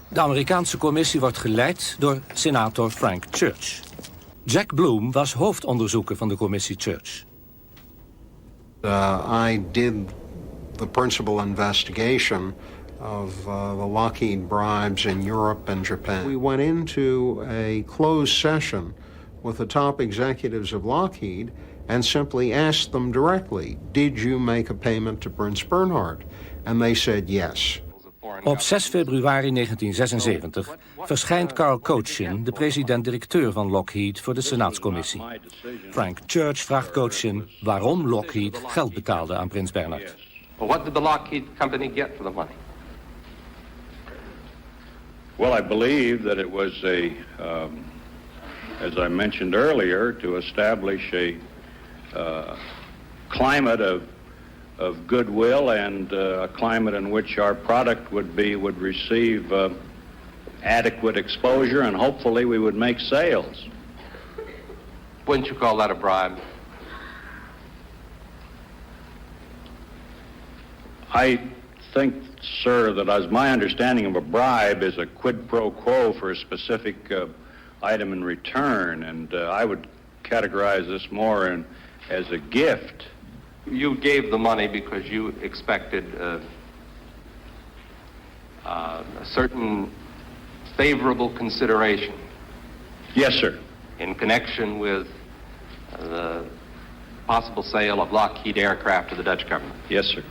De Amerikaanse commissie wordt geleid door senator Frank Church. Jack Bloom was hoofdonderzoeker van de commissie Church. I did the principal investigation of the Lockheed bribes in Europe and Japan. We went into a closed session with the top executives of Lockheed and simply asked them directly, did you make a payment to Prince Bernhard? And they said yes. Op 6 februari 1976 verschijnt Carl Cochin, de president-directeur van Lockheed, voor de Senaatscommissie. Frank Church vraagt Cochin waarom Lockheed geld betaalde aan Prins Bernhard. Well, what did the Lockheed company get for the money? Well, I believe that it was as I mentioned earlier, to establish a climate of goodwill and a climate in which our product would receive adequate exposure, and hopefully we would make sales. Wouldn't you call that a bribe? I think, sir, that as my understanding of a bribe is a quid pro quo for a specific item in return, and I would categorize this more as a gift. You gave the money because you expected a certain favorable consideration. Yes, sir. In connection with the possible sale of Lockheed aircraft to the Dutch government. Yes, sir.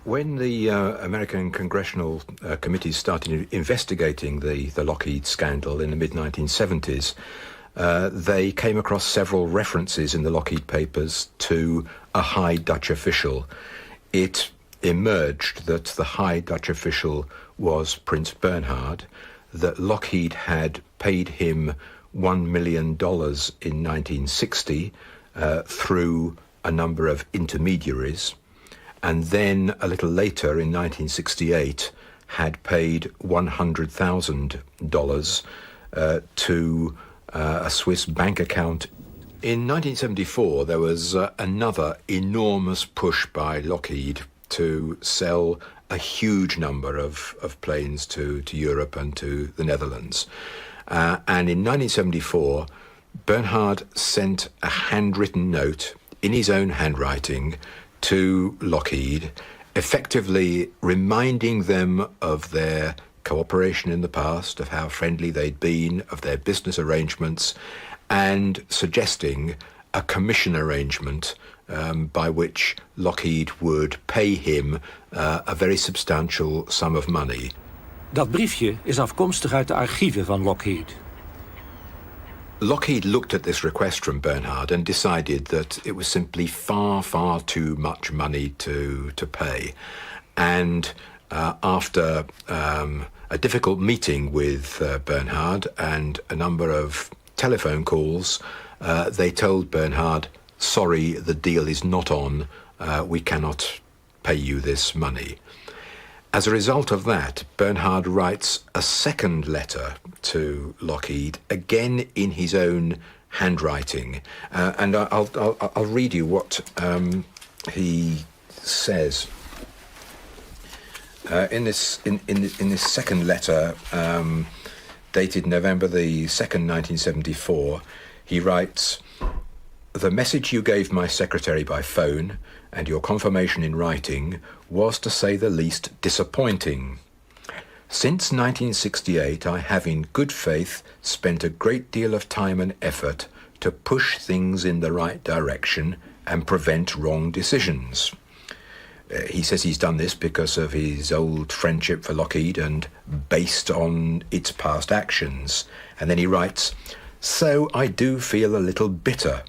When the American congressional committees started investigating the Lockheed scandal in the mid-1970s, they came across several references in the Lockheed papers to a high Dutch official. It emerged that the high Dutch official was Prince Bernhard, that Lockheed had paid him $1 million in 1960 through a number of intermediaries, and then a little later in 1968 had paid $100,000 to a Swiss bank account. In 1974, there was another enormous push by Lockheed to sell a huge number of planes to Europe and to the Netherlands. And in 1974, Bernhard sent a handwritten note in his own handwriting to Lockheed, effectively reminding them of their cooperation in the past, of how friendly they'd been, of their business arrangements, and suggesting a commission arrangement by which Lockheed would pay him a very substantial sum of money. Dat briefje is afkomstig uit de archieven van Lockheed. Lockheed looked at this request from Bernhard and decided that it was simply far, far too much money to pay. And after a difficult meeting with Bernhard and a number of telephone calls, they told Bernhard, sorry, the deal is not on, we cannot pay you this money. As a result of that, Bernhard writes a second letter to Lockheed, again in his own handwriting. And I'll read you what he says. In this second letter, dated November the 2nd, 1974, he writes, "The message you gave my secretary by phone and your confirmation in writing was, to say the least, disappointing. Since 1968, I have in good faith spent a great deal of time and effort to push things in the right direction and prevent wrong decisions." He says he's done this because of his old friendship for Lockheed and based on its past actions. And then he writes, "So I do feel a little bitter.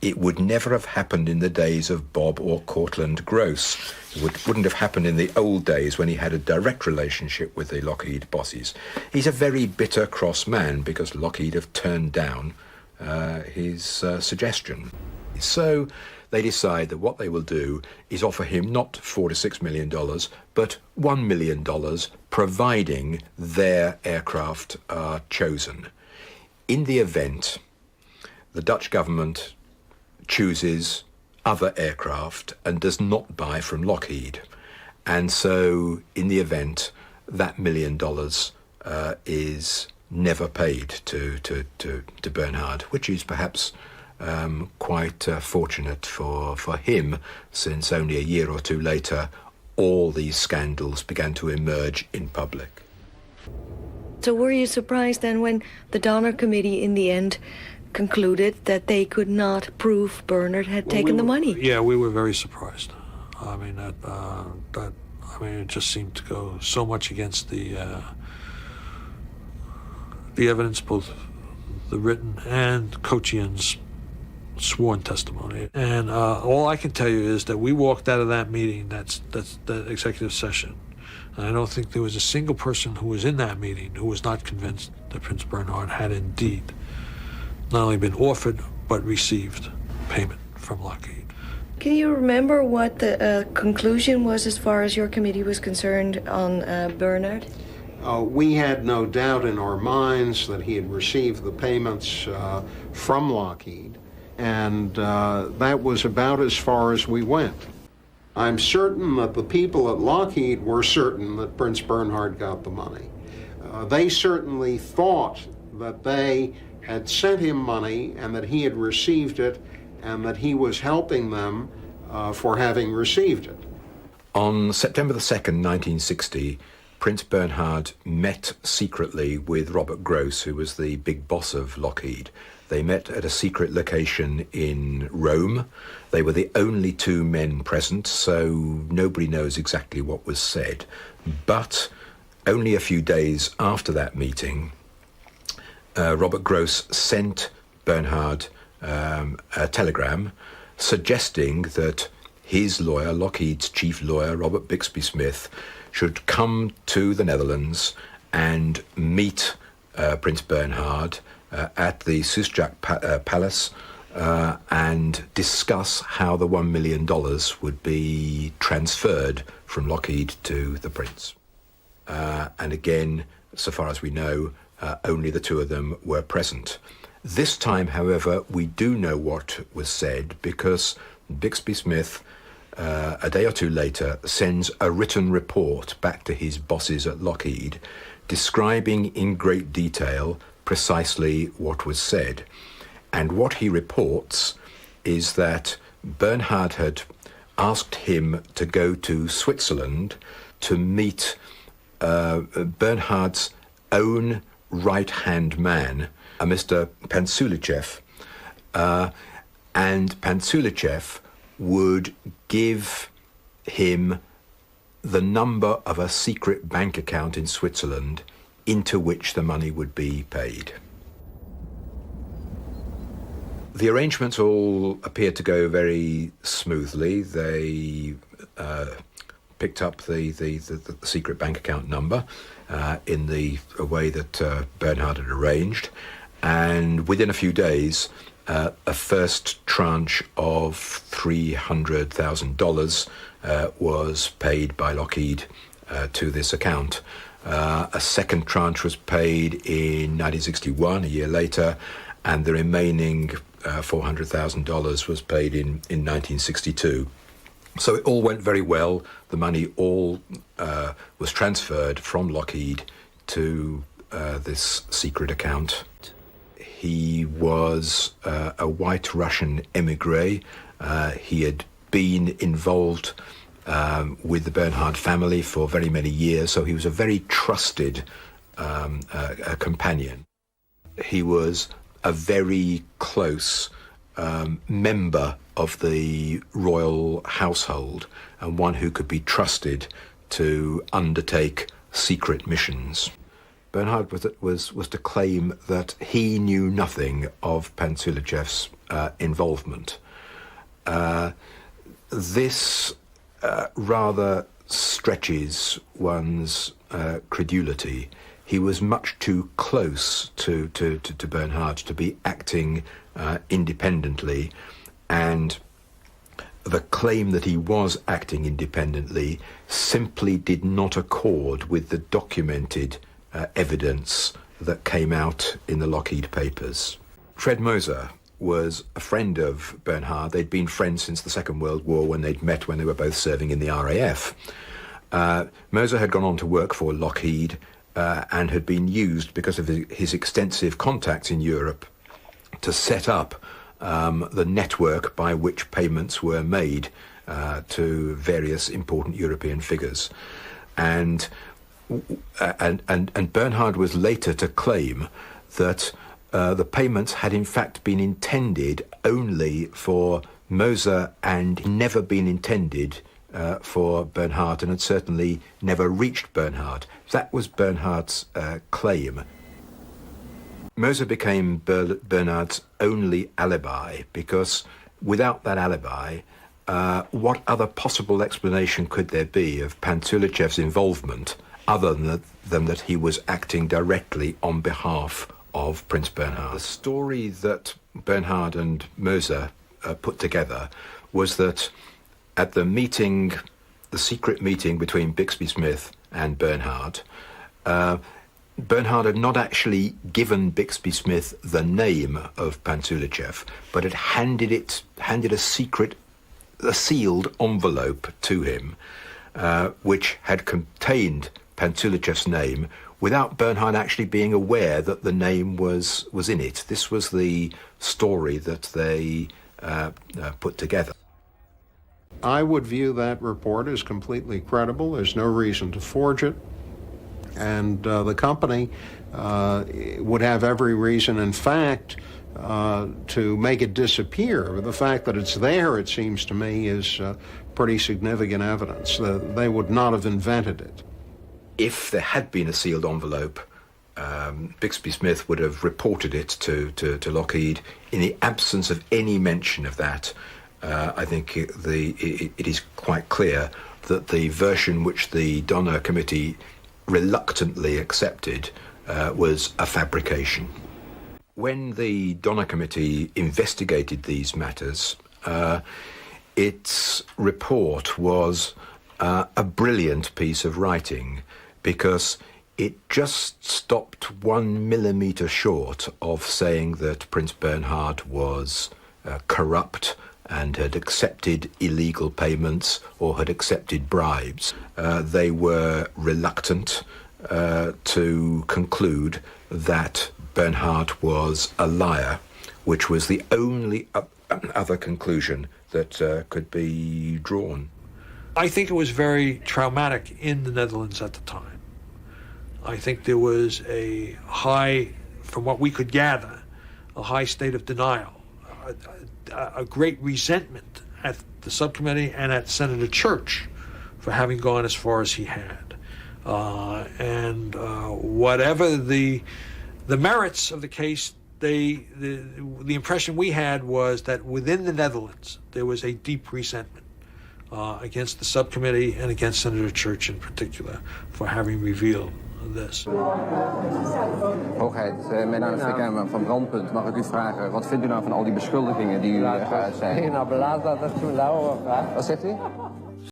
It would never have happened in the days of Bob or Cortlandt Gross. It wouldn't have happened in the old days when he had a direct relationship with the Lockheed bosses. He's a very bitter, cross man because Lockheed have turned down his suggestion." So they decide that what they will do is offer him not $4 to $6 million, but $1 million, providing their aircraft are chosen. In the event, the Dutch government chooses other aircraft and does not buy from Lockheed. And so, in the event, that $1 million is never paid to Bernhard, which is perhaps quite fortunate for him, since only a year or two later all these scandals began to emerge in public. So were you surprised then when the Donner Committee in the end concluded that they could not prove Bernhard had taken the money? Yeah, we were very surprised. I mean, it just seemed to go so much against the evidence, both the written and Kochian's sworn testimony. And all I can tell you is that we walked out of that meeting, that executive session, and I don't think there was a single person who was in that meeting who was not convinced that Prince Bernhard had indeed not only been offered, but received payment from Lockheed. Can you remember what the conclusion was as far as your committee was concerned on Bernhard? We had no doubt in our minds that he had received the payments from Lockheed, and that was about as far as we went. I'm certain that the people at Lockheed were certain that Prince Bernhard got the money. They certainly thought that they had sent him money and that he had received it and that he was helping them for having received it. On September the 2nd, 1960, Prince Bernhard met secretly with Robert Gross, who was the big boss of Lockheed. They met at a secret location in Rome. They were the only two men present, so nobody knows exactly what was said. But only a few days after that meeting, Robert Gross sent Bernhard a telegram suggesting that his lawyer, Lockheed's chief lawyer, Robert Bixby Smith, should come to the Netherlands and meet Prince Bernhard at the Soestdijk Palace and discuss how the $1 million would be transferred from Lockheed to the Prince. And again, so far as we know, only the two of them were present. This time, however, we do know what was said because Bixby Smith, a day or two later, sends a written report back to his bosses at Lockheed describing in great detail precisely what was said. And what he reports is that Bernhard had asked him to go to Switzerland to meet Bernhard's own right-hand man, a Mr. Pansulichev, and Pansulichev would give him the number of a secret bank account in Switzerland into which the money would be paid. The arrangements all appeared to go very smoothly. They picked up the secret bank account number in the way that Bernhard had arranged, and within a few days, a first tranche of $300,000 was paid by Lockheed to this account. A second tranche was paid in 1961, a year later, and the remaining $400,000 was paid in 1962. So it all went very well. The money all was transferred from Lockheed to this secret account. He was a white Russian émigré. He had been involved with the Bernhard family for very many years, so he was a very trusted companion. He was a very close member of the royal household and one who could be trusted to undertake secret missions. Bernhard was to claim that he knew nothing of Pansulichev's involvement. This rather stretches one's credulity. He was much too close to Bernhard to be acting independently, and the claim that he was acting independently simply did not accord with the documented evidence that came out in the Lockheed papers. Fred Moser was a friend of Bernhard. They'd been friends since the Second World War when they'd met when they were both serving in the RAF. Moser had gone on to work for Lockheed and had been used because of his extensive contacts in Europe to set up the network by which payments were made to various important European figures. And Bernhard was later to claim that the payments had in fact been intended only for Moser and never been intended for Bernhard, and had certainly never reached Bernhard. That was Bernhard's claim. Moser became Bernhard's only alibi, because without that alibi, what other possible explanation could there be of Pantulichev's involvement other than that he was acting directly on behalf of Prince Bernhard? The story that Bernhard and Moser put together was that at the meeting, the secret meeting between Bixby Smith and Bernhard, Bernhard had not actually given Bixby Smith the name of Pantulichev, but had handed a sealed envelope to him, which had contained Pantulichev's name, without Bernhard actually being aware that the name was in it. This was the story that they put together. I would view that report as completely credible. There's no reason to forge it. And the company would have every reason, in fact, to make it disappear. The fact that it's there, it seems to me, is pretty significant evidence. They would not have invented it. If there had been a sealed envelope, Bixby Smith would have reported it to Lockheed. In the absence of any mention of that, I think it is quite clear that the version which the Donner Committee reluctantly accepted was a fabrication. When the Donner Committee investigated these matters, its report was a brilliant piece of writing, because it just stopped 1 millimeter short of saying that Prince Bernhard was corrupt and had accepted illegal payments or had accepted bribes. They were reluctant to conclude that Bernhard was a liar, which was the only other conclusion that could be drawn. I think it was very traumatic in the Netherlands at the time. I think there was a high, from what we could gather, a high state of denial, a great resentment at the subcommittee and at Senator Church for having gone as far as he had. Whatever the merits of the case, the impression we had was that within the Netherlands there was a deep resentment against the subcommittee and against Senator Church in particular for having revealed this. Hoogheid, mijn naam is Rick van Brandpunt. Mag ik u vragen, wat vindt u nou van al die beschuldigingen die u uitzeilen? Wat zegt u?